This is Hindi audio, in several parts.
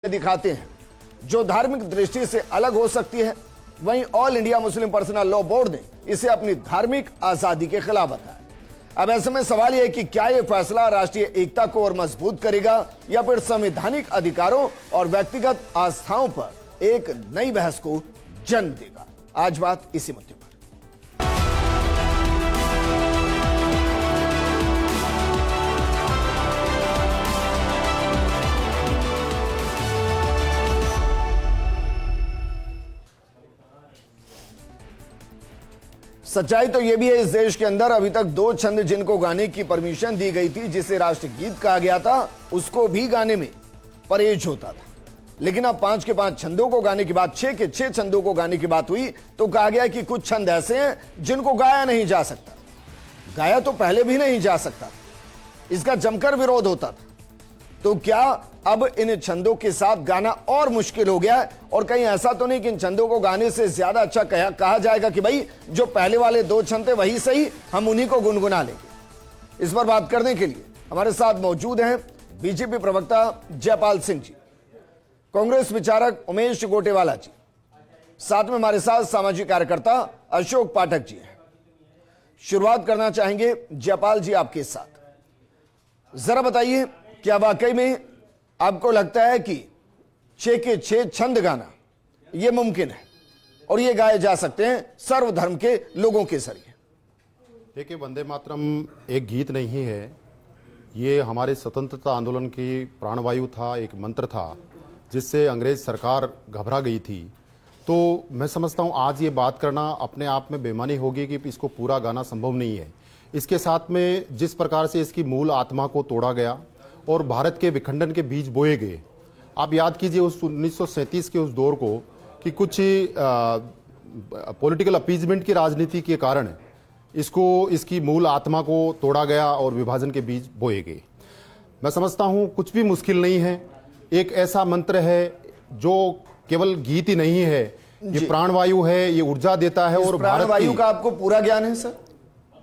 दिखाते हैं जो धार्मिक दृष्टि से अलग हो सकती है, वहीं all India Muslim personal law board ने इसे अपनी धार्मिक आजादी के खिलाफ बताया। अब ऐसे में सवाल यह है कि क्या यह फैसला राष्ट्रीय एकता को और मजबूत करेगा या फिर संवैधानिक अधिकारों और व्यक्तिगत आस्थाओं पर एक नई बहस को जन्म देगा। आज बात इसी मुद्दे पर। सच्चाई तो यह भी है, इस देश के अंदर अभी तक दो छंद जिनको गाने की परमिशन दी गई थी, जिसे राष्ट्रगीत कहा गया था, उसको भी गाने में परहेज होता था। लेकिन अब 5 के 5 छंदों को गाने की बात, 6 के 6 छंदों को गाने की बात हुई तो कहा गया कि कुछ छंद ऐसे हैं जिनको गाया नहीं जा सकता। गाया तो पहले भी नहीं जा सकता, इसका जमकर विरोध होता था। तो क्या अब इन छंदों के साथ गाना और मुश्किल हो गया है? और कहीं ऐसा तो नहीं कि इन छंदों को गाने से ज्यादा अच्छा कहा जाएगा कि भाई जो पहले वाले दो छंद थे वही सही, हम उन्हीं को गुनगुना लेंगे। इस पर बात करने के लिए हमारे साथ मौजूद हैं बीजेपी प्रवक्ता जयपाल सिंह जी, कांग्रेस विचारक उमेश गोटेवाला जी, साथ में हमारे साथ सामाजिक कार्यकर्ता अशोक पाठक जी हैं। शुरुआत करना चाहेंगे जयपाल जी आपके साथ। जरा बताइए, क्या वाकई में आपको लगता है कि 6 के 6 छंद गाना यह मुमकिन है और ये गाए जा सकते हैं सर्वधर्म के लोगों के जरिए? देखिए, वंदे मातरम एक गीत नहीं है, ये हमारे स्वतंत्रता आंदोलन की प्राणवायु था, एक मंत्र था जिससे अंग्रेज सरकार घबरा गई थी। तो मैं समझता हूँ आज ये बात करना अपने आप में बेईमानी होगी कि इसको पूरा गाना संभव नहीं है। इसके साथ में जिस प्रकार से इसकी मूल आत्मा को तोड़ा गया और भारत के विखंडन के बीज बोए गए। आप याद कीजिए उस 1937 के उस दौर को कि कुछ पॉलिटिकल अपीजमेंट की राजनीति के कारण इसकी मूल आत्मा को तोड़ा गया और विभाजन के बीज बोए गए। मैं समझता हूं कुछ भी मुश्किल नहीं है, एक ऐसा मंत्र है जो केवल गीत ही नहीं है, ये प्राणवायु है, ये ऊर्जा देता है। और प्राणवायु का आपको पूरा ज्ञान है सर?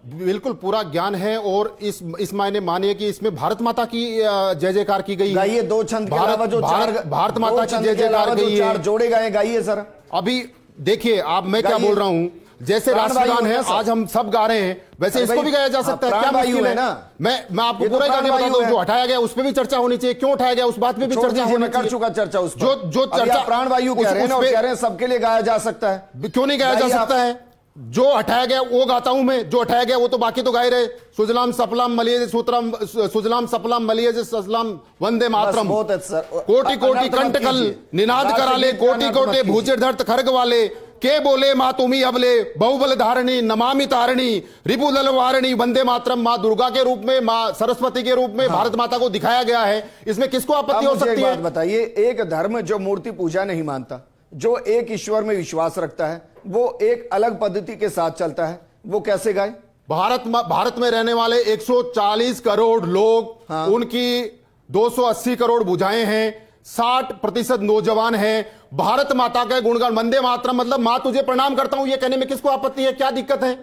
बिल्कुल पूरा ज्ञान है। और इस मायने मानिए कि इसमें भारत माता की जय जयकार की गई है। गाइए दो छंद के अलावा जो भारत माता की जय जयकार गई है, 4 जोड़े गाए, गाइए सर। अभी देखिए आप, मैं क्या बोल रहा हूं, जैसे राष्ट्रगान है आज हम सब गा रहे हैं, वैसे इसको भी गाया जा सकता है। क्या मुश्किल है ना? मैं आपको पूरा गाने बताता हूं। जो हटाया गया उस पर भी चर्चा होनी चाहिए, क्यों उठाया गया उस बात पे भी चर्चा होनी चाहिए। कर चुका चर्चा उस पर। जो चर्चा प्राणवायु कह रहे हैं सबके लिए गाया जा सकता है, क्यों नहीं गाया जा सकता है? जो हटाया गया वो गाता हूं मैं, जो हटाया गया वो तो बाकी तो गाए रहे। सुजलाम सपलाम मलियज सूत्रम, सुजलाम सपलाम मलियज ससलाम वंदे मातरम। कोटि कोटि कंठ कल निनाद कराले, कोटि कोटि भूचर धरत खर्ग वाले, के बोले माँ तुम्ही अबले, बहुबल धारणी नमामि तारणी, रिपुदल वारणी। वंदे मातरम माँ दुर्गा के रूप में, माँ सरस्वती के रूप में भारत माता को दिखाया गया है। इसमें किसको आपत्ति हो सकती है? बताइए, एक धर्म जो मूर्ति पूजा नहीं मानता, जो एक ईश्वर में विश्वास रखता है, वो एक अलग पद्धति के साथ चलता है, वो कैसे गाए? भारत में रहने वाले 140 करोड़ लोग, उनकी 280 करोड़ भुजाएं हैं, 60% नौजवान हैं। भारत माता का गुणगान वंदे मातरम मतलब मां तुझे प्रणाम करता हूं, ये कहने में किसको आपत्ति है? क्या दिक्कत है?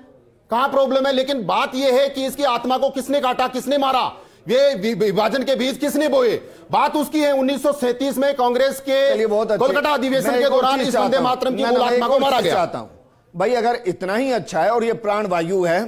कहां प्रॉब्लम है? लेकिन बात यह है कि इसकी आत्मा को किसने काटा, किसने मारा, ये विभाजन के बीज किसने बोए? बात उसकी है। 1937 में कांग्रेस के कोलकाता अधिवेशन के दौरान इस वंदे मातरम की मूल आत्मा को मारा गया। चाहता हूं भाई, अगर इतना ही अच्छा है और ये प्राणवायु है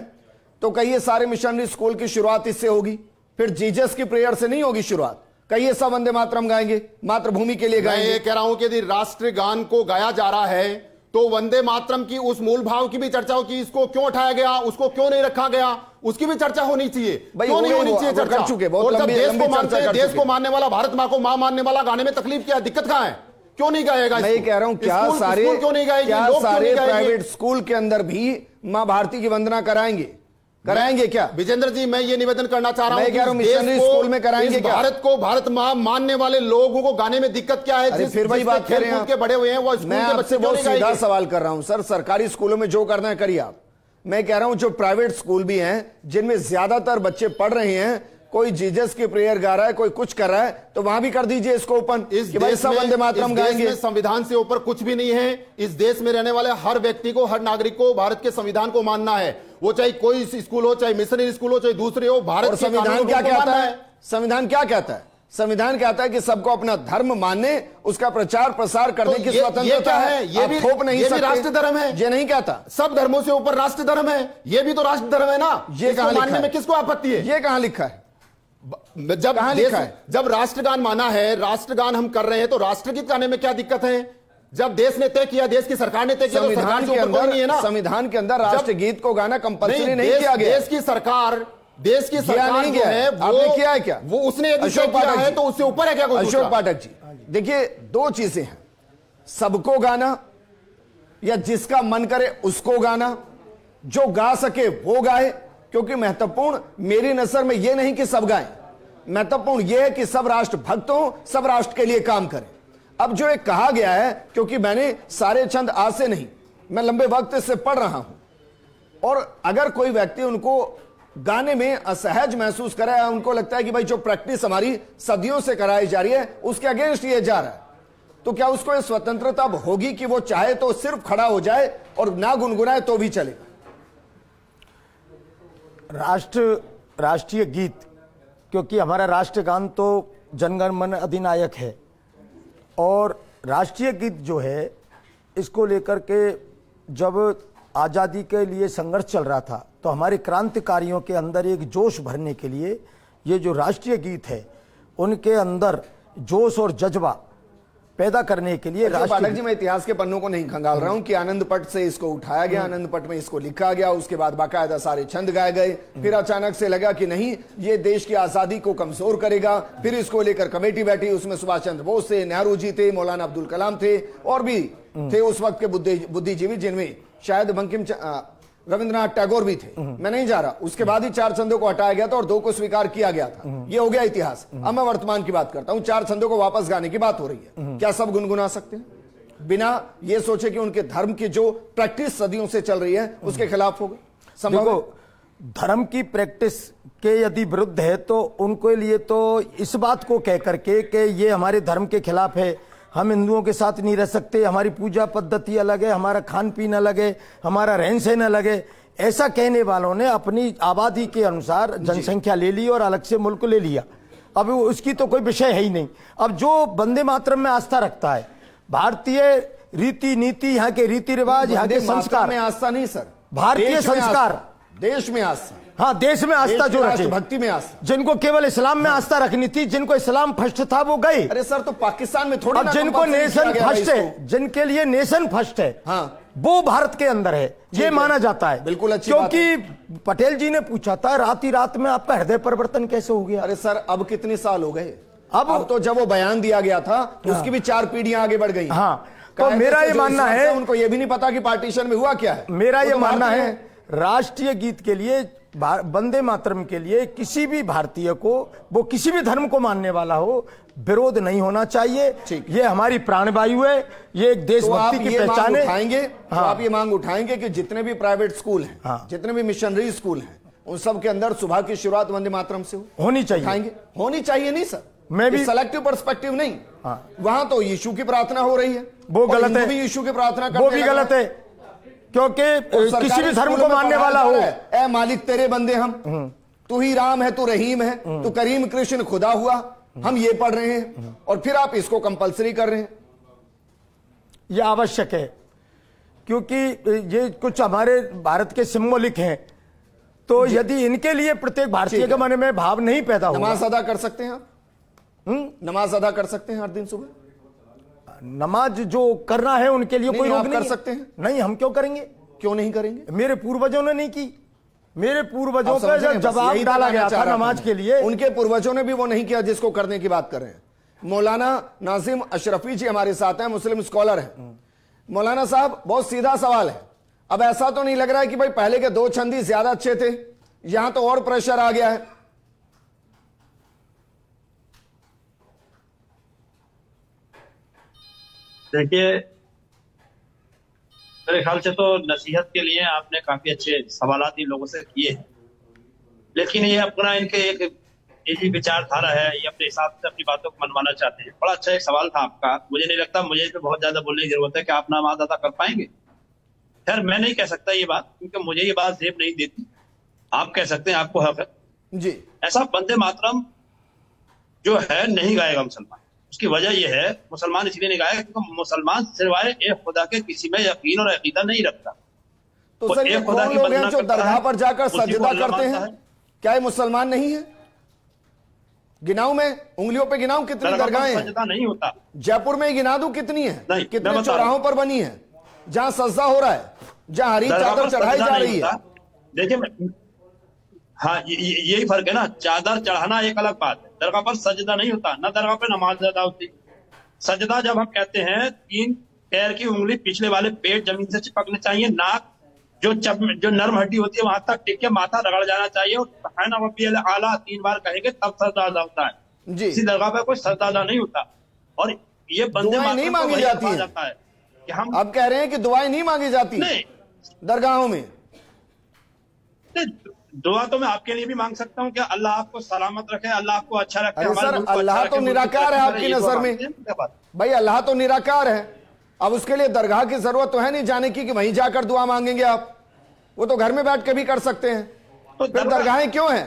तो कहिए सारे मिशनरी स्कूल की शुरुआत इससे होगी, फिर जीसस की प्रेयर से नहीं होगी शुरुआत। कहिए सब वंदे मातरम गाएंगे, मातृभूमि के लिए गाएंगे। मैं ये कह रहा हूं कि यदि राष्ट्रगान को गाया जा रहा है तो वंदे मातरम की उस मूल भाव की भी चर्चा हो कि इसको क्यों उठाया गया, उसको क्यों नहीं रखा गया, उसकी भी चर्चा होनी चाहिए। क्यों नहीं होनी चाहिए चर्चा? और जब देश को मानते हैं, देश को मानने वाला, भारत मां को मां मानने वाला गाने में तकलीफ क्या है, दिक्कत कहां है? क्यों नहीं गाएगा? मैं कह रहा हूं क्या सारे प्राइवेट स्कूल के अंदर भी मां भारती की वंदना कराएंगे क्या? विजेंद्र जी, मैं ये निवेदन करना चाह रहा हूं, मैं कह रहा हूं मिशनरी स्कूल में कराएंगे क्या? भारत को भारत मां मानने वाले लोगों को गाने में दिक्कत क्या है? फिर वही बात कर रहे हैं के बड़े हुए हैं, वो मैं आपसे बहुत सीधा सवाल कर रहा हूं सर। सरकारी स्कूलों में जो करना है करिए आप। मैं कह रहा हूं जो प्राइवेट स्कूल भी हैं जिनमें ज्यादातर बच्चे पढ़ रहे हैं, कोई जीसस की प्रेयर गा रहा है, कोई कुछ कर रहा है, तो वहां भी कर दीजिए इसको ओपन। इस देश में वंदे मातरम गाएंगे। संविधान से ऊपर कुछ भी नहीं है। इस देश में रहने वाले हर व्यक्ति को, हर नागरिक को भारत के संविधान को मानना है। वो चाहे कोई स्कूल हो, चाहे मिशनरी स्कूल हो, चाहे दूसरे हो, भारत संविधान क्या कहता है? संविधान क्या कहता है? संविधान कहता है कि सबको अपना धर्म मानने, उसका प्रचार प्रसार करने तो की ये स्वतंत्रता क्या है? ये आप भी थोप नहीं ये भी सकते। राष्ट्र धर्म है। ये नहीं कहता। सब धर्मों से ऊपर राष्ट्र धर्म है, ये भी तो राष्ट्र धर्म है ना। ये इसको कहां लिखा मानने है? में किसको आपत्ति है? ये कहां लिखा है? जब कहां लिखा है? जब राष्ट्रगान माना है, राष्ट्रगान हम कर रहे हैं, तो राष्ट्रगीत गाने में क्या दिक्कत है? जब देश ने तय किया, देश की सरकार ने तय किया, तो सरकार के ऊपर कोई नहीं है ना। संविधान के अंदर राष्ट्रगीत को गाना कंपल्सरी नहीं किया गया। देश की सरकार नहीं जो है वो आपने किया है क्या? वो उसने यदि अशोक किया पाठक है जी, तो उससे ऊपर है क्या कोई अशोक दूसरा? पाठक जी देखिए, दो चीजें हैं, सबको गाना या जिसका मन करे उसको गाना, जो गा सके वो गाए। क्योंकि महत्वपूर्ण मेरी नजर में यह नहीं कि सब गाएं, महत्वपूर्ण यह है कि सब राष्ट्र भक्त हो, सब राष्ट्र के लिए काम करें। अब जो एक कहा गया है, क्योंकि मैंने सारे छंद आज से नहीं, मैं लंबे वक्त से पढ़ रहा हूं, और अगर कोई व्यक्ति उनको गाने में असहज महसूस करे, उनको लगता है कि भाई जो प्रैक्टिस हमारी सदियों से कराई जा रही है उसके अगेंस्ट ये जा रहा है, तो क्या उसको ये स्वतंत्रता होगी कि वो चाहे तो सिर्फ खड़ा हो जाए और ना गुनगुनाए तो भी चलेगा? राष्ट्रीय गीत, क्योंकि हमारा राष्ट्रगान तो जनगण मन अधिनायक है, और राष्ट्रीय गीत जो है इसको लेकर के जब आज़ादी के लिए संघर्ष चल रहा था तो हमारे क्रांतिकारियों के अंदर एक जोश भरने के लिए ये जो राष्ट्रीय गीत है उनके अंदर जोश और जज्बा पैदा करने के लिए पाठक जी, मैं इतिहास के पन्नों को नहीं खंगाल रहा हूं कि आनंद पट से इसको उठाया गया, आनंद पट में इसको लिखा गया, उसके बाद बाकायदा सारे छंद गाए गए, फिर अचानक से लगा कि नहीं ये देश की आजादी को कमजोर करेगा, फिर इसको लेकर कमेटी बैठी, उसमें सुभाष चंद्र बोस थे, नेहरू जी थे, मौलाना अब्दुल कलाम थे, और भी थे उस वक्त के बुद्धिजीवी, जिनमें शायद बंकिम रविंद्रनाथ टैगोर भी थे। मैं नहीं जा रहा, उसके बाद ही 4 छंदों को हटाया गया था और 2 को स्वीकार किया गया था। ये हो गया इतिहास। अब मैं वर्तमान की बात करता हूं। 4 छंदों को वापस गाने की बात हो रही है। क्या सब गुनगुना सकते हैं बिना ये सोचे कि उनके धर्म की जो प्रैक्टिस सदियों से चल रही है उसके खिलाफ होगा? संभव है? धर्म की प्रैक्टिस के यदि विरुद्ध है तो उनके लिए तो इस बात को कह करके कि ये हमारे धर्म के खिलाफ है, हम हिंदुओं के साथ नहीं रह सकते, हमारी पूजा पद्धति अलग है, हमारा खान पीन अलग है, हमारा रहन सहन अलग है, ऐसा कहने वालों ने अपनी आबादी के अनुसार जनसंख्या ले ली और अलग से मुल्क ले लिया। अब उसकी तो कोई विषय है ही नहीं। अब जो वंदे मातरम में आस्था रखता है, भारतीय रीति नीति, यहाँ के रीति रिवाज, यहाँ के संस्कार में आस्था नहीं सर, भारतीय संस्कार, देश में आस्था, हाँ देश में आस्था जो रखे, भक्ति में आस्था, जिनको केवल इस्लाम में आस्था रखनी थी, जिनको इस्लाम फर्स्ट था वो गए। अरे सर, तो पाकिस्तान में थोड़ी अब जिनको नेशन फर्स्ट है, जिनके लिए नेशन फर्स्ट है, हाँ, वो भारत के अंदर है, ये माना जाता है। बिल्कुल अच्छी क्योंकि पटेल जी ने पूछा था रात ही रात में आपका हृदय परिवर्तन कैसे हो गया? अरे सर, अब कितने साल हो गए? अब तो जब वो बयान दिया गया था उसकी भी 4 पीढ़ियां आगे बढ़ गई। हाँ, तो मेरा ये मानना है, उनको ये भी नहीं पता कि पार्टीशन में हुआ क्या है। मेरा ये मानना है राष्ट्रीय गीत के लिए, वंदे मातरम के लिए किसी भी भारतीय को, वो किसी भी धर्म को मानने वाला हो, विरोध नहीं होना चाहिए। ये हमारी प्राणवायु है, ये एक देशभक्ति की पहचान है। तो आप ये मांग उठाएंगे कि जितने भी प्राइवेट स्कूल हैं, जितने भी मिशनरी स्कूल हैं, उन सब के अंदर सुबह की शुरुआत वंदे मातरम से होनी चाहिए। होनी चाहिए नहीं सर, मैं भी सेलेक्टिव पर्सपेक्टिव नहीं। वहां तो यीशु की प्रार्थना हो रही है, वो गलत है। यीशु की प्रार्थना वो भी गलत है, क्योंकि किसी भी धर्म को मानने वाला हो, ए मालिक तेरे बंदे हम, तू ही राम है, तू रहीम है, तू करीम कृष्ण खुदा हुआ, हम ये पढ़ रहे हैं और फिर आप इसको कंपलसरी कर रहे हैं। ये आवश्यक है, क्योंकि ये कुछ हमारे भारत के सिंबॉलिक हैं, तो यदि इनके लिए प्रत्येक भारतीय के मन में भाव नहीं पैदा होगा। नमाज अदा कर सकते हैं आप? नमाज अदा कर सकते हैं हर दिन सुबह? नमाज जो करना है उनके लिए कोई रोक नहीं कर सकते हैं। नहीं, हम क्यों करेंगे? क्यों नहीं करेंगे? मेरे पूर्वजों ने नहीं की। मेरे पूर्वजों पर जब जवाब डाला गया था नमाज के लिए, उनके पूर्वजों ने भी वो नहीं किया जिसको करने की बात कर रहे हैं। मौलाना नाजिम अशरफी जी हमारे साथ हैं, मुस्लिम स्कॉलर हैं। मौलाना साहब, बहुत सीधा सवाल है। अब ऐसा तो नहीं लग रहा है कि भाई पहले के 2 छंद ही ज्यादा अच्छे थे, यहां तो और प्रेशर आ गया है? देखिए, मेरे ख्याल से तो नसीहत के लिए आपने काफी अच्छे सवालात इन लोगों से किए हैं, लेकिन ये अपना इनके एक निजी विचारधारा है, ये अपने हिसाब से अपनी बातों को मनवाना चाहते हैं। बड़ा अच्छा एक सवाल था आपका, मुझे नहीं लगता मुझे इस पर बहुत ज्यादा बोलने की जरूरत है कि आप नमाज अदा कर पाएंगे। खैर, मैं नहीं कह सकता ये बात, क्योंकि मुझे ये बात जेब नहीं देती। आप कह सकते हैं, आपको हक है जी। ऐसा वंदे मातरम जो है नहीं गाएगा मुसलमान। उसकी वजह यह है, मुसलमान इसलिए नहीं गाएगा क्योंकि मुसलमान सिवाय एक खुदा के किसी में यकीन और अकीदा नहीं रखता। तो सर ये एक खुदा कौन की लोग हैं वंदना जो करता दरगाह है, पर जाकर उसी को सजदा अल्लाह करते मानता हैं? है। क्या ये मुसलमान नहीं है? गिनाऊं मैं, उंगलियों पे गिनाऊं कितनी दरगाह पर दरगाहें हैं? सजदा नहीं होता। जयपुर में ही गिना दूं कितनी है? नहीं, मैं कितने बता रहा चौराहों पर बनी है जहां सजदा हो रहा है, जहां हरी दरगाह चादर पर चढ़ाई सजदा जा नहीं रही है? होता। देखिए, हाँ, यही फर्क है ना। चादर चढ़ाना एक अलग बात है, दरगाह पर सजदा नहीं होता। ना दरगाह पर नमाज अदा होती। सजदा जब हम कहते हैं, 3 पैर की उंगली पिछले वाले पेट जमीन से चिपकने चाहिए, नाक जो नर्म हड्डी होती है वहां तक टिक के माथा रगड़ जाना चाहिए, और आला 3 बार कहेंगे तब सजदा अदा होता है। जी। इसी दरगाह पर कोई सजदा अदा नहीं होता। और ये बंदे दुआएं नहीं मातरम को मांगी वही जाती कहा हैं। जाता है कि हम आप कह रहे हैं कि दुआएं नहीं मांगी जाती नहीं, दरगाहों में? दुआ तो मैं आपके लिए भी मांग सकता हूँ कि अल्लाह आपको सलामत रखे, अल्लाह आपको अच्छा रखे। अरे हमारे सर, मुल्क को अल्लाह अच्छा तो रखे, मुल्क को निराकार है अच्छा आपकी रखे, ये नजर दुआ में। मांगते हैं, क्या बात? भाई अल्लाह तो निराकार है, अब उसके लिए दरगाह की जरूरत तो है नहीं जाने की कि वहीं जाकर दुआ मांगेंगे आप। वो तो घर में बैठ के भी कर सकते हैं। तो फिर दरगाहें क्यों हैं?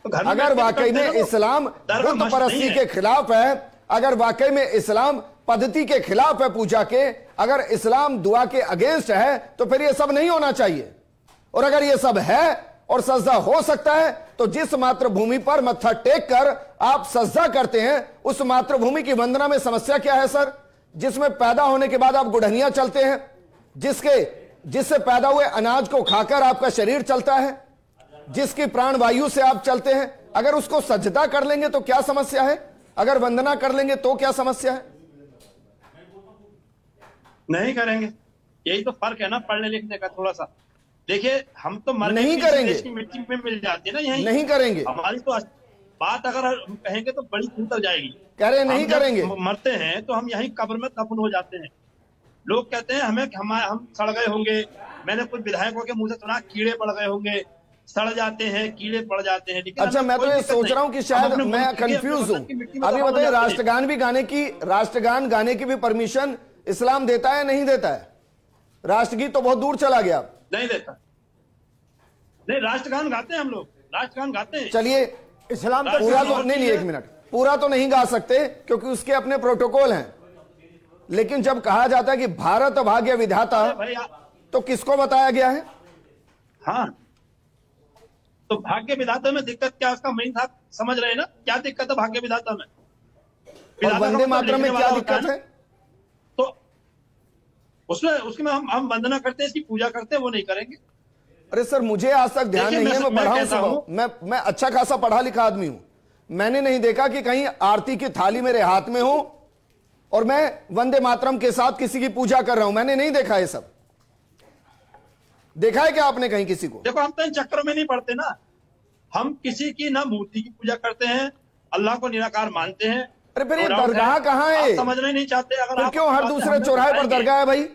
तो घर में अगर बैठ के वाकई करते में हैं ना, इस्लाम दरगाह बुद्ध मस्जिद परस्ती नहीं है। के खिलाफ है, अगर वाकई में इस्लाम पद्धति के खिलाफ है पूजा के, अगर इस्लाम दुआ के अगेंस्ट है, तो फिर ये सब नहीं होना चाहिए। और अगर ये सब है और सजदा हो सकता है, तो जिस मातृभूमि पर मत्था टेक कर आप सजदा करते हैं, उस मातृभूमि की वंदना में समस्या क्या है सर? जिसमें पैदा होने के बाद आप गुड़हनियां चलते हैं, जिससे पैदा हुए अनाज को खाकर आपका शरीर चलता है, जिसकी प्राण वायु से आप चलते हैं, अगर उसको सजदा कर लेंगे तो क्या समस्या है? अगर वंदना कर लेंगे तो क्या समस्या है? नहीं करेंगे। यही तो फर्क है ना पढ़ने लिखने का थोड़ा सा। देखिए, हम तो मर के नहीं भी करेंगे। देश की मिट्टी में मिल जाती है ना, यही नहीं करेंगे। हमारी तो बात अगर हम कहेंगे तो बड़ी दूर तक जाएगी। कह रहे हैं नहीं हम जब करेंगे। मरते हैं तो हम यहीं कब्र में दफन हो जाते हैं। लोग कहते हैं हम सड़ गए होंगे। मैंने कुछ विधायकों के मुंह से सुना कीड़े पड़ गए होंगे, सड़ जाते हैं, कीड़े पड़ जाते हैं। लेकिन अच्छा, मैं तो ये सोच रहा हूं कि शायद मैं कंफ्यूज हूं। अभी बताइए, राष्ट्रगान गाने की भी परमिशन इस्लाम देता है नहीं देता है? राष्ट्रगीत तो बहुत दूर चला गया। नहीं देता। नहीं, राष्ट्रगान गाते हैं हम लोग, राष्ट्रगान गाते हैं। चलिए, इस्लाम तो पूरा तो और नहीं, चीज़ है। एक मिनट, पूरा तो नहीं गा सकते क्योंकि उसके अपने प्रोटोकॉल हैं। लेकिन जब कहा जाता है कि भारत भाग्य विधाता, अरे भाई तो किसको बताया गया है? हाँ, तो भाग्य विधाता में दिक्कत क्या? उसका मेन था, समझ रहे हैं ना क्या दिक्कत है भाग्य विधाता में? और विधाता का वंदे मतलब मातरम में लिखने क्या वाला होता दिक्कत ना। है? तो उसमें हम वंदना करते हैं, इसकी पूजा करते हैं, वो नहीं करेंगे। अरे सर, मुझे आज तक ध्यान देखिए, नहीं है। मैं मैं पढ़ा कहता हूं, हूं- मैं अच्छा खासा पढ़ा लिखा आदमी हूं। मैंने नहीं देखा कि कहीं आरती की थाली मेरे हाथ में हो और मैं वंदे मातरम के साथ किसी की पूजा कर रहा हूं। मैंने नहीं देखा ये सब। देखा है क्या आपने कहीं किसी को? देखो, हम तो इन चक्करों में नहीं पड़ते ना। हम किसी की ना मूर्ति की पूजा करते हैं, अल्लाह को निराकार मानते हैं। अरे फिर ये No doubt दरगाह कहाँ है? आप समझना ही नहीं चाहते। अगर फिर आप क्यों हर दूसरे चौराहे पर दरगाह है भाई?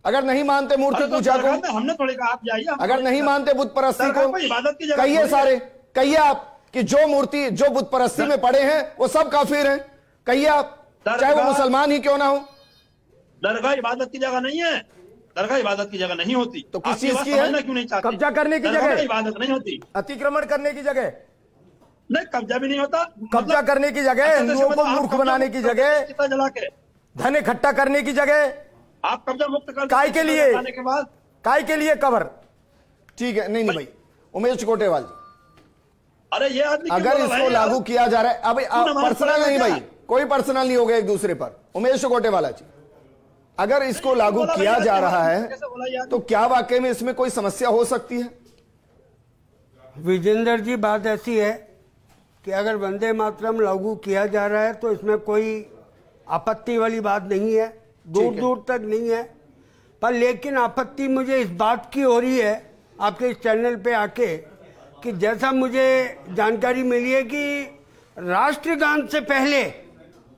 अगर नहीं मानते मूर्ति पूजा को, हमने थोड़ी कहा आप जाइए। अगर नहीं मानते बुत परस्ती दरगाह को, कोई इबादत की जगह कहिए थोड़ी है। सारे, कहिए आप कि जो मूर्ति जो बुत परस्ती में पड़े हैं वो सब काफिर हैं। कहिए आप, चाहे वो मुसलमान ही क्यों ना हो। दरगाह इबादत की जगह नहीं है। दरगाह इबादत की जगह नहीं होती। तो किस आप ये चीज बात की है? समझना क्यों नहीं चाहते? कब्जा करने की दरगाह जगह। इबादत नहीं होती। अतिक्रमण करने की जगह, नहीं, कब्जा भी नहीं होता। कब्जा करने की जगह, हिंदुओं को मूर्ख बनाने की जगह, चिता जला के धन इकट्ठा करने की जगह, आप कब्जा मुक्त कर काय के लिए? आने के बाद काय के लिए कब्र? ठीक है, नहीं भाई, उमेश कोटेवाल जी, अरे ये आदमी क्यों अगर बोला इसको भाई? लागू किया जा रहा है, अब नमाज पर्सनल पढ़ेगा नहीं क्या? भाई, कोई पर्सनल नहीं होगा एक दूसरे पर। उमेश कोटेवाला जी, अगर इसको लागू बोला किया भाई, जा कैसे रहा बोला है यार? तो क्या वाकई में इसमें कोई समस्या हो सकती है? विजेंद्र जी, बात ऐसी है कि अगर वंदे मातरम लागू किया जा रहा है तो इसमें कोई आपत्ति वाली बात नहीं है, दूर दूर तक नहीं है। पर लेकिन आपत्ति मुझे इस बात की हो रही है आपके इस चैनल पे आके कि जैसा मुझे जानकारी मिली है कि राष्ट्रगान से पहले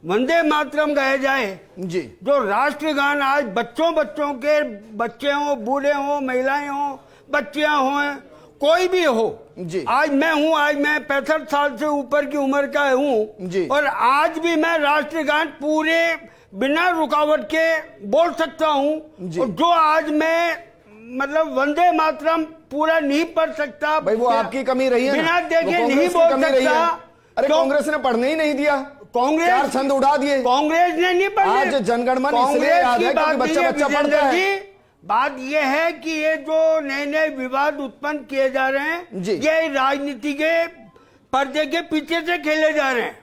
वंदे मातरम गाया जाए। जी, जो राष्ट्रगान आज बच्चों के बच्चे हों, बूढ़े हों, महिलाएं हों, बच्चियां हों, कोई भी हो, जी, आज मैं 65 साल से ऊपर की उम्र का हूं जी, और आज भी मैं राष्ट्रगान पूरे बिना रुकावट के बोल सकता हूं। जी। और जो आज मैं मतलब वंदे मातरम पूरा नहीं पढ़ सकता, भाई वो आपकी कमी रही है ना? बिना वो देखे कांग्रेस नहीं की बोल कमी रही है। सकता। अरे तो कांग्रेस ने पढ़ने ही नहीं दिया, कांग्रेस 4 छंद उड़ा दिए। कांग्रेस ने नहीं पढ़े। आज जनगणमन इसलिए याद है क्योंकि बच्चा बच्चा पढ़ता है। बात यह है कि ये जो नए नए विवाद उत्पन्न किए जा रहे हैं, जी। ये राजनीति के पर्दे के पीछे से खेले जा रहे हैं।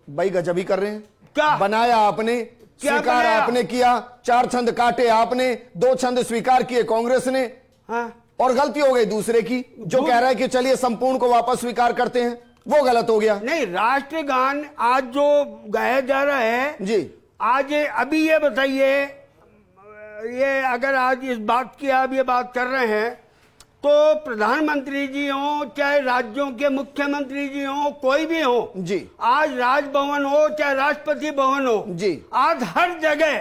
भाई गजब ही कर रहे हैं। क्या बनाया आपने, क्या स्वीकार बनाया? आपने किया, 4 छंद काटे आपने, 2 छंद स्वीकार किए कांग्रेस ने, हाँ? और गलती हो गई दूसरे की, जो कह रहा है कि चलिए संपूर्ण को वापस स्वीकार करते हैं, वो गलत हो गया। नहीं, राष्ट्रगान आज जो गाया जा रहा है जी, आज अभी ये बताइए, ये अगर आज इस बात की आप ये बात कर रहे हैं तो प्रधानमंत्री जी हो चाहे राज्यों के मुख्यमंत्री जी हो, कोई भी हो जी, आज राजभवन हो चाहे राष्ट्रपति भवन हो जी, आज हर जगह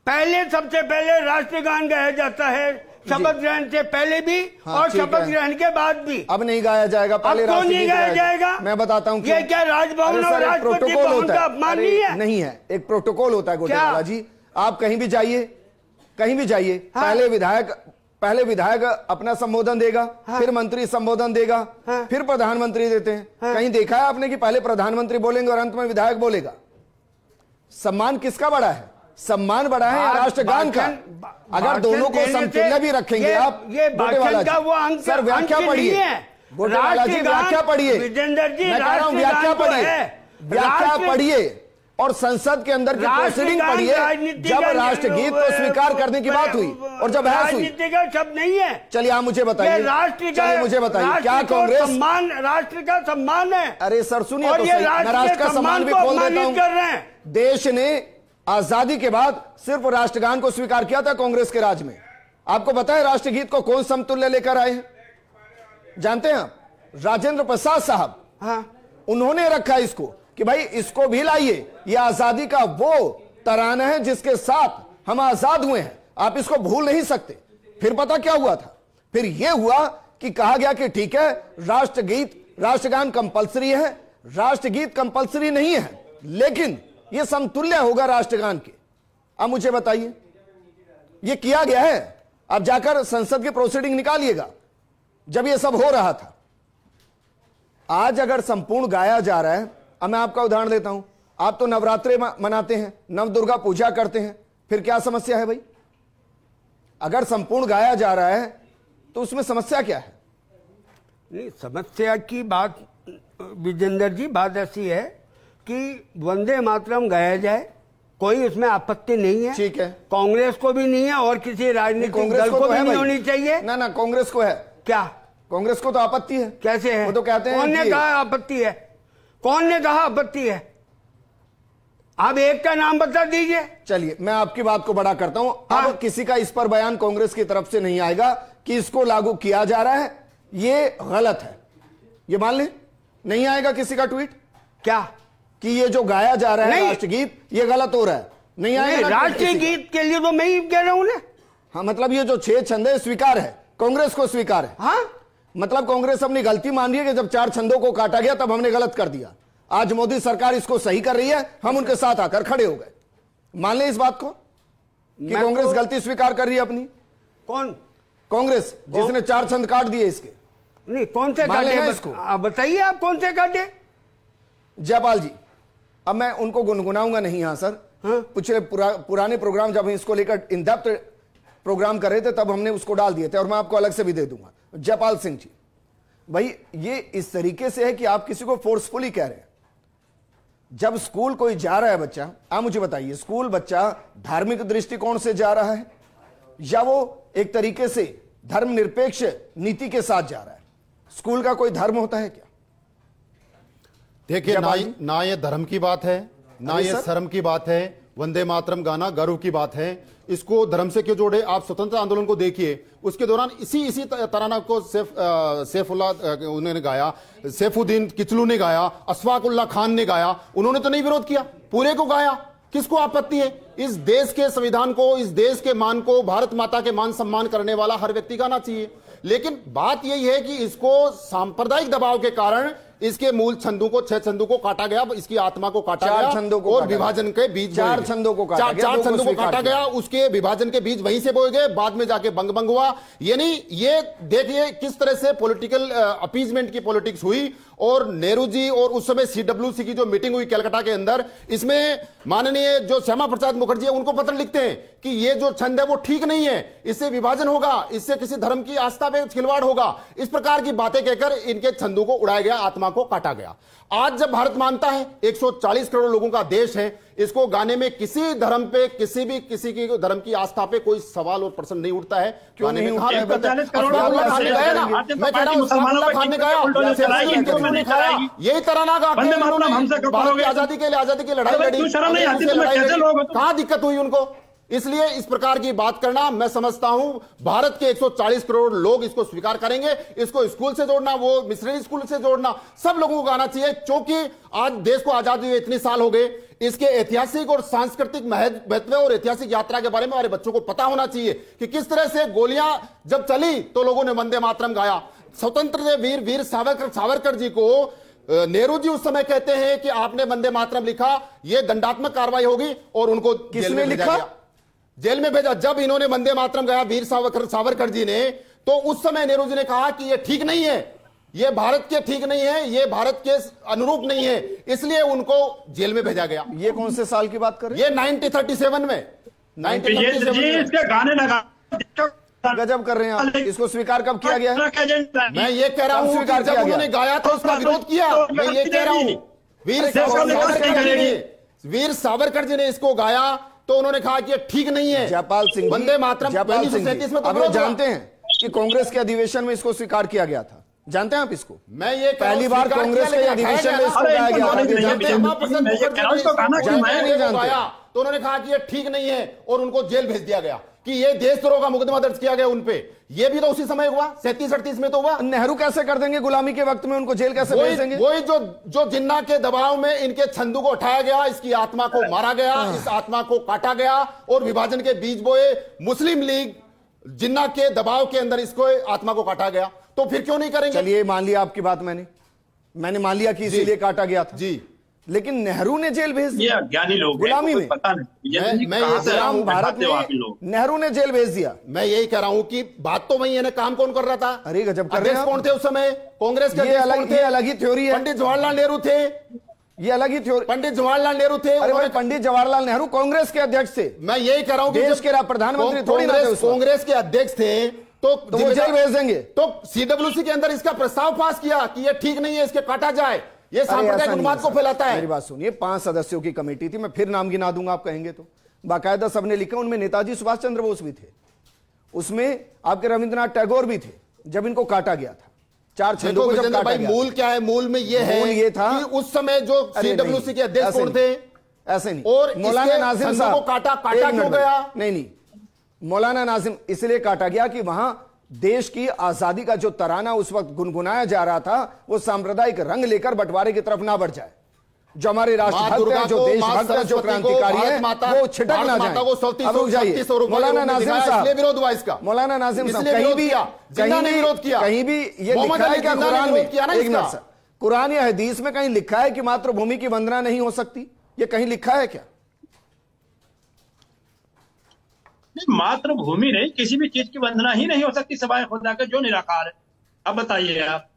पहले सबसे पहले राष्ट्रगान गाया जाता है, शपथ ग्रहण से पहले भी हाँ, और ठीक शपथ है। ग्रहण के बाद भी। अब नहीं गाया जाएगा, पहले अब क्यों नहीं राष्ट्रगीत गाया जाएगा? मैं बताता हूं ये क्या राजभवन और राष्ट्रपति भवन का अपमान नहीं है? नहीं है, एक प्रोटोकॉल होता है गोटेवाला जी। आप कहीं भी जाइए, हाँ। पहले विधायक अपना संबोधन देगा, हाँ। फिर मंत्री संबोधन देगा, हाँ। फिर प्रधानमंत्री देते हैं। हाँ। कहीं देखा है आपने कि पहले प्रधानमंत्री बोलेंगे और अंत में विधायक बोलेगा? सम्मान किसका बड़ा है? सम्मान बड़ा है राष्ट्रगान का। अगर दोनों को समतुल्य भी रखेंगे आप, ये भाषण का वो अंक सर व्याख्या पढ़िए, गोटेवाला जी व्याख्या पढ़िए, विजेंद्र जी मैं कह रहा हूं व्याख्या पढ़िए, व्याख्या पढ़िए और संसद के अंदर की प्रोसीडिंग पढ़िए। जब राष्ट्रगीत को स्वीकार करने की बात हुई और जब बहस हुई, राजनीति का शब्द नहीं है। चलिए आप मुझे बताइए, चलिए मुझे बताइए, क्या कांग्रेस सम्मान राष्ट्र का सम्मान है? अरे सर सुनिए और तो ये सही, मैं राष्ट्र का सम्मान भी खोल देता हूं। कर रहे हैं। देश ने आजादी के बाद सिर्फ राष्ट्रगान को स्वीकार किया था कांग्रेस के राज में। आपको पता है राष्ट्रगीत को कौन समतुल्य लेकर आए हैं? जानते हैं आप? राजेंद्र प्रसाद साहब, हाँ। उन्होंने रखा इसको कि भाई इसको भी लाइए, ये आजादी का वो तराना है जिसके साथ हम आजाद हुए हैं, आप इसको भूल नहीं सकते। फिर पता क्या हुआ था? फिर यह हुआ कि कहा गया कि ठीक है राष्ट्रगान कंपलसरी है, राष्ट्रगीत कंपलसरी नहीं है, लेकिन यह समतुल्य होगा राष्ट्रगान के। अब मुझे बताइए, यह किया गया है? अब जाकर संसद की प्रोसीडिंग निकालिएगा जब यह सब हो रहा था। आज अगर संपूर्ण गाया जा रहा है, अब मैं आपका उदाहरण लेता हूं, आप तो नवरात्रे मनाते हैं, नव दुर्गा पूजा करते हैं, फिर क्या समस्या है भाई? अगर संपूर्ण गाया जा रहा है तो उसमें समस्या क्या है? नहीं, समस्या की बात विजेंद्र जी, बात ऐसी है कि वंदे मातरम गाया जाए, कोई उसमें आपत्ति नहीं है। ठीक है, कांग्रेस को भी नहीं है और किसी राजनीतिक दल को भी नहीं होनी चाहिए। ना कांग्रेस को है। क्या? कांग्रेस को तो आपत्ति है। कैसे है? वो तो कहते हैं कौन ने कहा आपत्ति है? कौन ने कहा आपत्ति है? आप एक का नाम बता दीजिए। चलिए मैं आपकी बात को बड़ा करता हूं। हाँ। अब किसी का इस पर बयान कांग्रेस की तरफ से नहीं आएगा कि इसको लागू किया जा रहा है, ये गलत है, ये मान ले। नहीं आएगा किसी का ट्वीट क्या कि ये जो गाया जा रहा है राष्ट्रगीत ये गलत हो रहा है? नहीं आएगा। राष्ट्रीय गीत के लिए तो मैं ही कह रहा हूं ना। हाँ, मतलब ये जो 6 छंद है स्वीकार है, कांग्रेस को स्वीकार है। हाँ, मतलब कांग्रेस अपनी गलती मान रही है कि जब 4 छंदों को काटा गया तब हमने गलत कर दिया। आज मोदी सरकार इसको सही कर रही है, हम उनके साथ आकर खड़े हो गए। मान लें इस बात को कि कांग्रेस गलती स्वीकार कर रही है अपनी। कौन? कांग्रेस जिसने 4 छंद काट दिए इसके। नहीं, कौन से मान लें काटे? इसको। आप बताइए, आप कौन से काटे? जयपाल जी, अब मैं उनको गुनगुनाऊंगा नहीं। हाँ सर, हाँ? पिछले पुराने प्रोग्राम जब हम इसको लेकर इन डेप्थ प्रोग्राम कर रहे थे तब हमने उसको डाल दिए थे, और मैं आपको अलग से भी दे दूंगा। जयपाल सिंह जी, भाई ये इस तरीके से है कि आप किसी को फोर्सफुली कह रहे हैं। जब स्कूल कोई जा रहा है बच्चा, आप मुझे बताइए, स्कूल बच्चा धार्मिक दृष्टिकोण से जा रहा है या वो एक तरीके से धर्मनिरपेक्ष नीति के साथ जा रहा है? स्कूल का कोई धर्म होता है क्या? देखिए, ना ये धर्म की बात है, ना ये शर्म की बात है। वंदे मातरम गाना गर्व की बात है, इसको धर्म से क्यों जोड़े? आप स्वतंत्रता आंदोलन को देखिए, उसके दौरान इसी तराना को सैफुल्लाह उन्होंने गाया, सैफुद्दीन किचलू ने गाया, अशफाकुल्लाह खान ने गाया, उन्होंने तो नहीं विरोध किया, पूरे को गाया। किसको आपत्ति है? इस देश के संविधान को, इस देश के मान को, भारत माता के मान सम्मान करने वाला हर व्यक्ति गाना चाहिए। लेकिन बात यही है कि इसको सांप्रदायिक दबाव के कारण इसके मूल छंदों को 6 छंदों को काटा गया, इसकी आत्मा को काटा 4 गया छंदों को और काटा विभाजन के बीच 4 छंदों को काटा गया, 4 छंदों को स्वीकार काटा किया। गया, उसके विभाजन के बीच वहीं से बोए गए, बाद में जाके बंग हुआ। यानी ये देखिए किस तरह से पॉलिटिकल अपीजमेंट की पॉलिटिक्स हुई। और नेहरू जी और उस समय सीडब्ल्यूसी की जो मीटिंग हुई कलकत्ता के अंदर, इसमें माननीय जो श्यामा प्रसाद मुखर्जी है उनको पत्र लिखते हैं कि ये जो छंद है वो ठीक नहीं है, इससे विभाजन होगा, इससे किसी धर्म की आस्था पे खिलवाड़ होगा। इस प्रकार की बातें कहकर इनके छंदों को उड़ाया गया, आत्मा को काटा गया। आज जब भारत मानता है 140 करोड़ लोगों का देश है, इसको गाने में किसी धर्म पे किसी की धर्म की आस्था पे कोई सवाल और प्रश्न नहीं उठता है। क्यों नहीं उठता है? 140 करोड़ अफजाउल्लाह खान ने गाया ना, मैं कह रहा हूं अफजाउल्लाह खान ने गाया, यही तराना गा के भारत की आजादी के लिए आजादी की लड़ाई लड़ी, कहां दिक्कत हुई उनको? इसलिए इस प्रकार की बात करना, मैं समझता हूं भारत के 140 करोड़ लोग इसको स्वीकार करेंगे। इसको स्कूल से जोड़ना, वो मिशनरी स्कूल से जोड़ना, सब लोगों को आना चाहिए, क्योंकि आज देश को आजादी हुए इतने साल हो गए। इसके ऐतिहासिक और सांस्कृतिक महत्व और ऐतिहासिक यात्रा के बारे में हमारे बच्चों को पता होना चाहिए कि किस तरह से गोलियां जब चली तो लोगों ने वंदे मातरम गाया। स्वतंत्र वीर सावरकर जी को नेहरू जी उस समय कहते हैं कि आपने वंदे मातरम लिखा, यह दंडात्मक कार्रवाई होगी, और उनको किसने लिखा? जेल में भेजा। जब इन्होंने वंदे मातरम गाया वीर सावरकर जी ने, तो उस समय नेहरू जी ने कहा कि यह ठीक नहीं है, यह भारत के ठीक नहीं है, यह भारत के अनुरूप नहीं है, इसलिए उनको जेल में भेजा गया। ये कौन से साल की बात कर रहे हैं? ये 1937 में, 1937 में। इसके गाने लगा गजब कर रहे हैं आप। इसको स्वीकार कब किया गया है? मैं ये कह रहा हूं कि जब उन्होंने गाया था उसका विरोध किया। मैं ये कह रहा हूं वीर सावरकर जी ने इसको गाया तो उन्होंने कहा कि ये ठीक नहीं है, जयपाल सिंह जी, वंदे मातरम। जयपाल सिंह जी, 1937 में तो आप लोग जानते हैं कि कांग्रेस के अधिवेशन में इसको स्वीकार किया गया था, जानते हैं आप इसको? मैं ये पहली बार कांग्रेस के अधिवेशन में इसको गाया गया था, तो उन्होंने कहा कि ये ठीक नहीं है और उनको जेल भेज दिया गया कि ये देशद्रोह का मुकदमा दर्ज किया गया उनपे। ये भी तो उसी समय हुआ, 37-38 में तो हुआ। नेहरू कैसे कर देंगे गुलामी के वक्त में, उनको जेल कैसे भेज देंगे? वही जो जिन्ना के दबाव में इनके छंदों को उठाया गया, इसकी आत्मा को मारा गया, इस आत्मा को काटा गया और विभाजन के बीज बोए। मुस्लिम लीग जिन्ना के दबाव के अंदर इसको आत्मा को काटा गया, तो फिर क्यों नहीं करेंगे? चलिए मान लिया आपकी बात, मैंने मान लिया कि इसीलिए काटा गया था जी, लेकिन नेहरू ने जेल भेज दिया। ये अज्ञानी लोग गुलामी में पता नहीं मैं ये कह रहा हूं, भारत में नेहरू ने जेल भेज दिया। मैं यही कह रहा हूं कि बात तो वही है ना, काम कौन कर रहा था? अरे गजब कर रहे हैं अध्यक्ष कौन थे उस समय? कांग्रेस के ये अलग ही थ्योरी है। पंडित जवाहरलाल नेहरू थे, ये अलग ही थ्योरी। पंडित जवाहरलाल नेहरू थे। अरे भाई, पंडित जवाहरलाल नेहरू कांग्रेस के अध्यक्ष थे। मैं यही कह रहा हूं कि देश के प्रधानमंत्री थोड़ी ना थे उस वक्त। कांग्रेस के अध्यक्ष थे, तो वो जेल भेज देंगे। तो सीडब्ल्यूसी के अंदर इसका प्रस्ताव पास किया कि ये ठीक नहीं है, इसके काटा जाए। ये सांप्रदायिक उन्माद को फैलाता है। मेरी बात सुनिए, 5 सदस्यों की कमेटी थी, मैं फिर नाम गिना दूंगा आप कहेंगे तो। बाकायदा सबने लिखा, उनमें नेताजी सुभाष चंद्र बोस भी थे, उसमें आपके रविंद्रनाथ टैगोर भी थे। जब इनको काटा गया था 4 छंदों को, जब काटा गया, मूल क्या है? मूल में ये है, मूल ये था कि उस समय जो सीडब्ल्यूसी के अध्यक्ष कौन थे? ऐसे नहीं। और मौलाना नाजिम साहब को काटा क्यों गया? नहीं, मौलाना नाजिम इसलिए काटा गया कि वहां देश की आजादी का जो तराना उस वक्त गुनगुनाया जा रहा था, वो सांप्रदायिक रंग लेकर बंटवारे की तरफ ना बढ़ जाए। जो हमारे राष्ट्रभक्त हैं, जो देशभक्त हैं, जो क्रांतिकारी हैं, वो छिटक ना जाए। अब रुक जाइए। मौलाना नाजिम साहब, विरोध हुआ इसका। मौलाना नाजिम साहब कहीं भी ये लिखा है क्या कुरान में? एक मिनट सर, कुरान या हदीस में कहीं लिखा है कि मातृभूमि की वंदना नहीं हो सकती? ये कहीं लिखा है क्या? मातृभूमि नहीं, किसी भी चीज की वंदना ही नहीं हो सकती सिवाय खुदा के जो निराकार है। अब बताइए आप,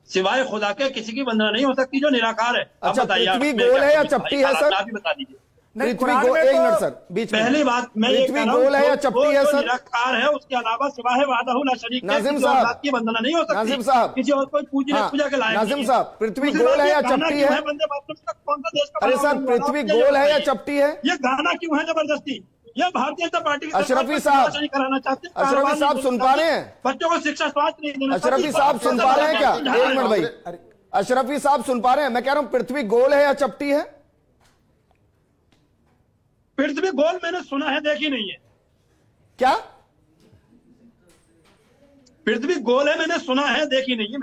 सिवाय खुदा के किसी की वंदना नहीं हो सकती जो निराकार है। अच्छा, पृथ्वी गोल है या चपटी है सर? आप ही बता दीजिए। पृथ्वी गोल, एक मिनट सर, बीच में पहली बात मैं ये पृथ्वी गोल है या चपटी है सर? निराकार है, उसके अलावा सिवाय वाहदहु ला शरीक के नाजिम किसी और साहब, जात की वंदना नहीं हो सकती। नाजिम साहब, किसी और कोई पूजा के लायक नाजिम नहीं है। साहब, पृथ्वी दूसरी गोल बात, है या ये गाना चपटी क्यों है? वंदे मातरम का कौन सा देश का अरे बना सर, हुआ पृथ्वी है? गोल है या चपटी है? ये गाना क्यों है जबरदस्ती? ये भारतीय जनता पार्टी के अशरफी साहब, कराना चाहते हैं। अशरफी साहब सुन पा रहे हैं? बच्चों को शिक्षा स्वास्थ्य नहीं देना। अशरफी साहब सुन पा रहे हैं क्या? एक मिनट भाई, अशरफी साहब सुन पा रहे हैं? मैं कह रहा हूं पृथ्वी गोल है या चपटी है? पृथ्वी गोल मैंने सुना है, देखी नहीं है। क्या पृथ्वी गोल है, मैंने सुना है, देखी नहीं है।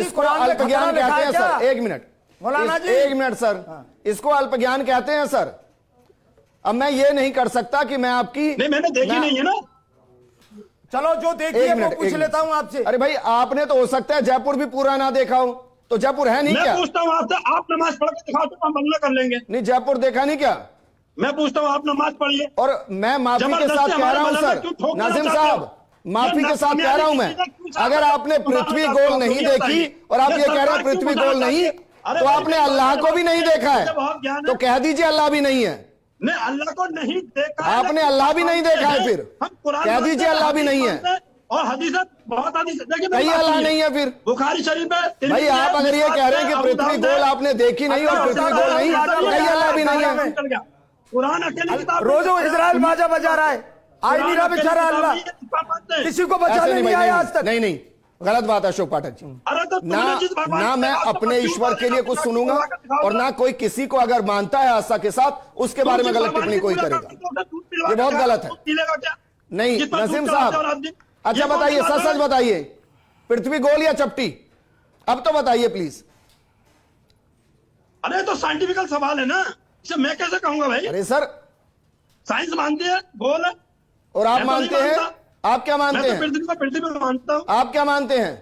इसको अल्पज्ञान कहते हैं सर। एक मिनट मौलाना जी, एक मिनट सर, इसको अल्पज्ञान कहते हैं सर। अब मैं ये नहीं कर सकता कि मैं आपकी नहीं, मैंने देखी नहीं है ना। चलो जो देखिए एक वो मिनट, पूछ एक लेता मिनट। हूं आपसे। अरे भाई आपने तो हो सकता है जयपुर भी पूरा ना देखा हो, तो जयपुर है नहीं मैं क्या? पूछता हूँ आपसे, आप नमाज पढ़ के दिखाओ तो हम बंगला कर लेंगे। नहीं जयपुर देखा नहीं क्या? मैं पूछता हूँ, आप नमाज पढ़िए। और मैं माफी के जबरदस्ती साथ कह हमारे रहा हूं मजहब में सर, क्यों ठोकना नाजिम चाहते हो? साहब माफी ये के साथ कह रहा हूं मैं, अगर आपने पृथ्वी गोल नहीं देखी और आप ये कह रहे हैं पृथ्वी गोल नहीं, तो आपने अल्लाह को भी नहीं देखा है, तो कह दीजिए अल्लाह भी नहीं है। नहीं, अल्लाह को नहीं देखा है, आपने अल्लाह भी नहीं देखा है, फिर हम कुरान कह दीजिए अल्लाह भी नहीं है। और हदीस बहुत हदीस देखिए, कहीं अल्लाह नहीं है फिर। बुखारी शरीफ है। भाई आप अगर ये कह रहे हैं कि पृथ्वी गोल आपने देखी नहीं और पृथ्वी गोल नहीं, तो कहीं अल्लाह भी नहीं है। कुरान अकेली किताब रोजो इजराइल बाजा बजा रहा है, आज नहीं रहा बेचारा अल्लाह, किसी को ऐसे बचाने नहीं नहीं भाई, आया आज तक। नहीं नहीं, गलत बात है अशोक पाठक जी। अरे तो ना मैं अपने ईश्वर के लिए कुछ सुनूंगा और ना कोई किसी को अगर मानता है आस्था के साथ उसके बारे में गलत टिप्पणी कोई करेगा, ये बहुत गलत है। नहीं नसीम साहब, अच्छा बताइए, सच सच बताइए, पृथ्वी गोल या चपटी? अब तो बताइए प्लीज। अरे तो साइंटिफिकल सवाल है ना, इसे मैं कैसे कहूंगा भाई? अरे सर, साइंस मानती है गोल है, और आप मैं तो नहीं मानते हैं? मानता। आप क्या मैं मानते तो हैं? पृथ्वी को मानता हूँ। आप क्या मानते हैं?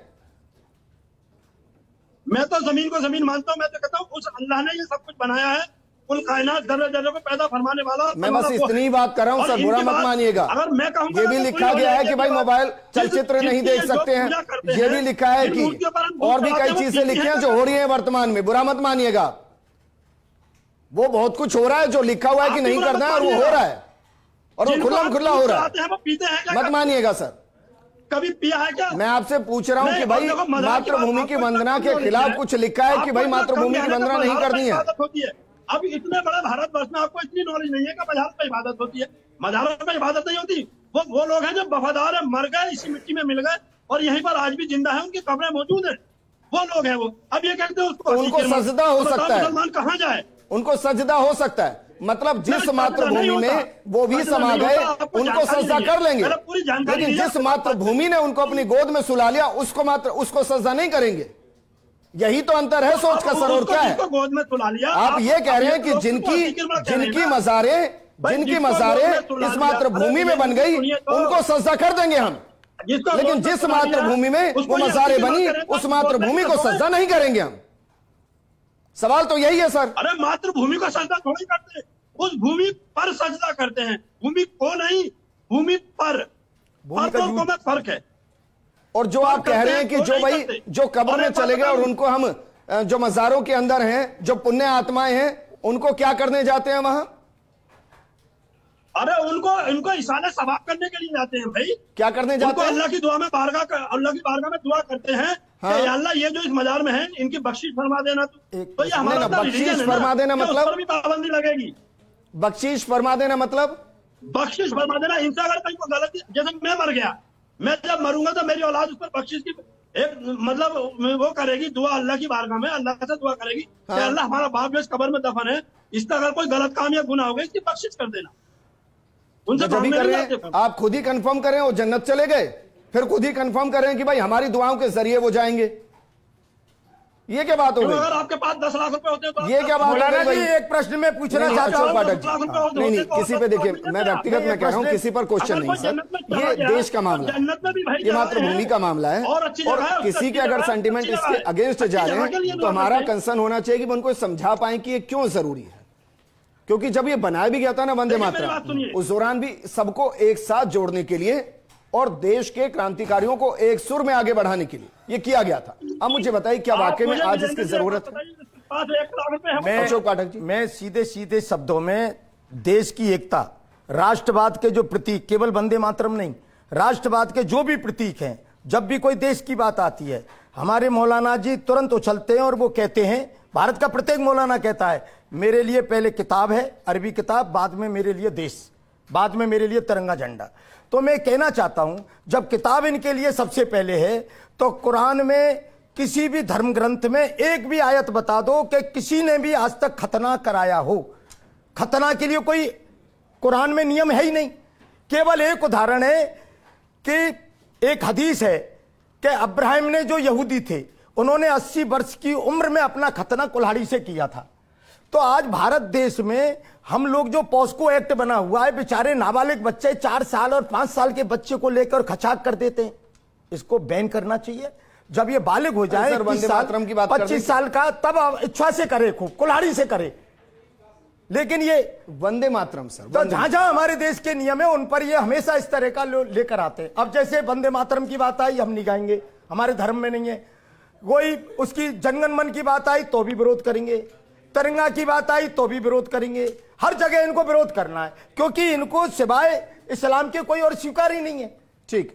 मैं तो जमीन को जमीन मानता हूँ। मैं तो कहता हूँ उस अल्लाह ने ये सब कुछ बनाया है, कुल कायनात जर्रे जर्रे को पैदा फरमाने वाला। मैं बस इतनी बात कर रहा हूं सर, बुरा मत मानिएगा। अगर मैं कहूंगा ये भी लिखा गया है कि भाई मोबाइल चलचित्र नहीं देख सकते हैं, ये भी लिखा है कि और भी कई चीजें लिखी हैं जो हो रही हैं वर्तमान में, बुरा मत मानिएगा। वो बहुत कुछ हो रहा है जो लिखा हुआ है कि नहीं करना है और वो हो रहा है, और वो खुल्लम खुल्ला हो रहा है, वो पीते हैं क्या? मत मानिएगा सर। कभी पिया है क्या? मैं आपसे पूछ रहा हूं कि भाई मातृभूमि की वंदना के खिलाफ कुछ लिखा है कि भाई मातृभूमि की वंदना नहीं करनी है? अब इतने बड़े भारतवर्ष में आपको इतनी नॉलेज नहीं है कि मज़ार पे इबादत होती है। मज़ारों पे इबादत नहीं होती। वो लोग हैं जो वफादार है, मर गए, इसी मिट्टी में मिल गए और यहीं पर आज भी जिंदा है, उनकी कब्रें मौजूद है। वो लोग हैं वो। अब ये कहते हैं उसको उनको सजदा हो सकता है, मुसलमान कहाँ जाए? उनको सजदा हो सकता है, मतलब जिस मातृभूमि में वो भी समा गए उनको सजदा कर लेंगे, लेकिन जिस मातृभूमि ने उनको अपनी गोद में सुला लिया उसको सजदा नहीं करेंगे। यही तो अंतर है सोच का सर, और क्या है? गोद में सुला लिया। आप ये कह रहे हैं कि जिनकी मज़ारें इस मातृभूमि में बन गई उनको सजदा कर देंगे हम, लेकिन जिस मातृभूमि में वो मज़ारें बनी उस मातृभूमि को सजदा नहीं करेंगे हम। सवाल तो यही है सर। अरे मातृभूमि को सजदा थोड़ी करते हैं, उस भूमि पर सजदा करते हैं, भूमि को नहीं, भूमि पर में फर्क है। और जो आप कह रहे हैं कि जो भाई जो कब्र में चले गए और उनको हम जो मज़ारों के अंदर हैं, जो पुण्य आत्माएं हैं, उनको क्या करने जाते हैं वहां? अरे उनको इशारे सवाब करने के लिए जाते हैं भाई। क्या करने जाते हैं? अल्लाह की बारगाह में दुआ करते हैं कि अल्लाह ये जो इस मजार में है इनकी बख्शिश फरमा देना। तो ये हमारा बख्शिश फरमा देना मतलब भी पाबंदी लगेगी। बख्शिश फरमा देना मतलब बख्शिश फरमा देना, इनसे अगर कहीं को गलती, जैसे मैं मर गया, मैं जब मरूंगा तो मेरी औलाद उस पर बख्शिश की एक मतलब वो करेगी दुआ अल्लाह की बारगाह में, अल्लाह से दुआ करेगी कि अल्लाह हमारा बाप जो इस कब्र में दफन है, इसका अगर कोई गलत काम या गुनाह हो गया इसकी बख्शिश कर देना। उनसे जब भी कर रहे हैं आप खुद ही कंफर्म करें वो जन्नत चले गए, फिर खुद ही कंफर्म करें कि भाई हमारी दुआओं के जरिए वो जाएंगे, ये क्या बात हो गई? अगर आपके पास 10 लाख रुपए होते तो ये क्या बात हो गई भाई? एक प्रश्न में पूछना चाहता हूं पाठक जी, नहीं किसी पे देखिए, मैं व्यक्तिगत में कह रहा हूं, किसी पर क्वेश्चन नहीं सर, ये देश का मामला है, ये मातृभूमि का मामला है, और किसी के अगर सेंटिमेंट इसके अगेंस्ट जा रहे हैं तो हमारा कंसर्न होना चाहिए कि उनको समझा पाए कि ये क्यों जरूरी है। क्योंकि जब ये बनाया भी गया था ना वंदे मातरम, उस दौरान भी सबको एक साथ जोड़ने के लिए और देश के क्रांतिकारियों को एक सुर में आगे बढ़ाने के लिए ये किया गया था। अब मुझे बताइए क्या वाकई में आज इसकी जरूरत है? अशोक पाठक जी, मैं सीधे सीधे शब्दों में देश की एकता, राष्ट्रवाद के जो प्रतीक, केवल वंदे मातरम नहीं, राष्ट्रवाद के जो भी प्रतीक हैं, जब भी कोई देश की बात आती है हमारे मौलाना जी तुरंत उछलते हैं और वो कहते हैं, भारत का प्रत्येक मौलाना कहता है मेरे लिए पहले किताब है, अरबी किताब, बाद में मेरे लिए देश, बाद में मेरे लिए तिरंगा झंडा। तो मैं कहना चाहता हूं जब किताब इनके लिए सबसे पहले है तो कुरान में किसी भी धर्म ग्रंथ में एक भी आयत बता दो कि किसी ने भी आज तक खतना कराया हो। खतना के लिए कोई कुरान में नियम है ही नहीं। केवल एक उदाहरण है कि एक हदीस है कि अब्राहिम ने, जो यहूदी थे, उन्होंने 80 वर्ष की उम्र में अपना खतना कुल्हाड़ी से किया था। तो आज भारत देश में हम लोग जो पॉस्को एक्ट बना हुआ है, बेचारे नाबालिग बच्चे 4 साल और 5 साल के बच्चे को लेकर खचाक कर देते हैं, इसको बैन करना चाहिए। जब ये बालिग हो जाए 21 साल 25 साल का, तब आप इच्छा से करे, खूब कुल्हाड़ी से करे। लेकिन ये वंदे मातरम सर, तो जहां जहां हमारे देश के नियम है उन पर ये हमेशा इस तरह का लेकर आते हैं। अब जैसे वंदे मातरम की बात आई, हम नहीं गाएंगे, हमारे धर्म में नहीं है। कोई उसकी जनगण मन की बात आई तो भी विरोध करेंगे, तिरंगा की बात आई तो भी विरोध करेंगे। हर जगह इनको विरोध करना है, क्योंकि इनको सिवाय इस्लाम के कोई और स्वीकार ही नहीं है। ठीक,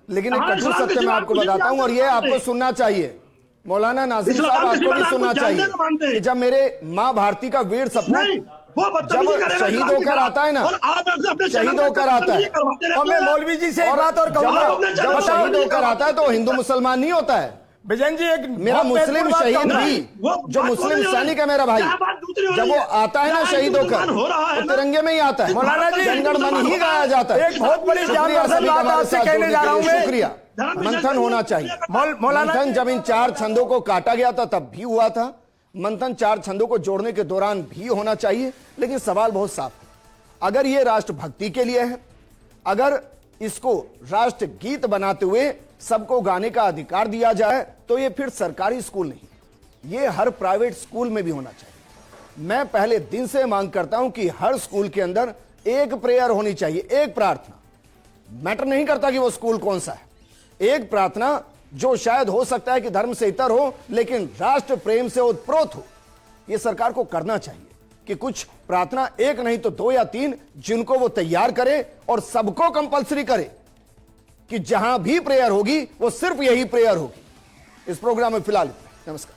लेकिन एक कठोर सत्य मैं आपको बताता हूं, और ये आपको सुनना चाहिए, मौलाना नाज़िम साहब, आपको भी सुनना चाहिए कि जब मेरे माँ भारती का वीर सपना जब शहीद होकर आता है ना, शहीद होकर आता है, और मैं मौलवी जी से एक बात और कहूंगा, जब शहीद होकर आता है तो हिंदू मुसलमान नहीं होता है। बिजन जी एक मेरा मुस्लिम शहीद भी, जो मुस्लिम सैनिक है मेरा भाई, जब वो आता है ना शहीद होकर, तो तिरंगे में ही आता है, मौलाना जी जनगण मन ही गाया जाता है। एक बहुत बड़ी बात आपसे कहने जा रहा हूं मैं, शुक्रिया। मंथन होना चाहिए। मंथन जब इन 4 छंदों को काटा गया था तब भी हुआ था, मंथन 4 छंदों को जोड़ने के दौरान भी होना चाहिए। लेकिन सवाल बहुत साफ है, अगर ये राष्ट्रभक्ति के लिए है, अगर इसको राष्ट्र गीत बनाते हुए सबको गाने का अधिकार दिया जाए, तो ये फिर सरकारी स्कूल नहीं, ये हर प्राइवेट स्कूल में भी होना चाहिए। मैं पहले दिन से मांग करता हूं कि हर स्कूल के अंदर एक प्रेयर होनी चाहिए, एक प्रार्थना। मैटर नहीं करता कि वो स्कूल कौन सा है, एक प्रार्थना जो शायद हो सकता है कि धर्म से इतर हो, लेकिन राष्ट्र प्रेम से ओतप्रोत हो। यह सरकार को करना चाहिए कि कुछ प्रार्थना, एक नहीं तो 2 या 3, जिनको वो तैयार करे और सबको कंपलसरी करे कि जहां भी प्रेयर होगी वो सिर्फ यही प्रेयर होगी। इस प्रोग्राम में फिलहाल नमस्कार।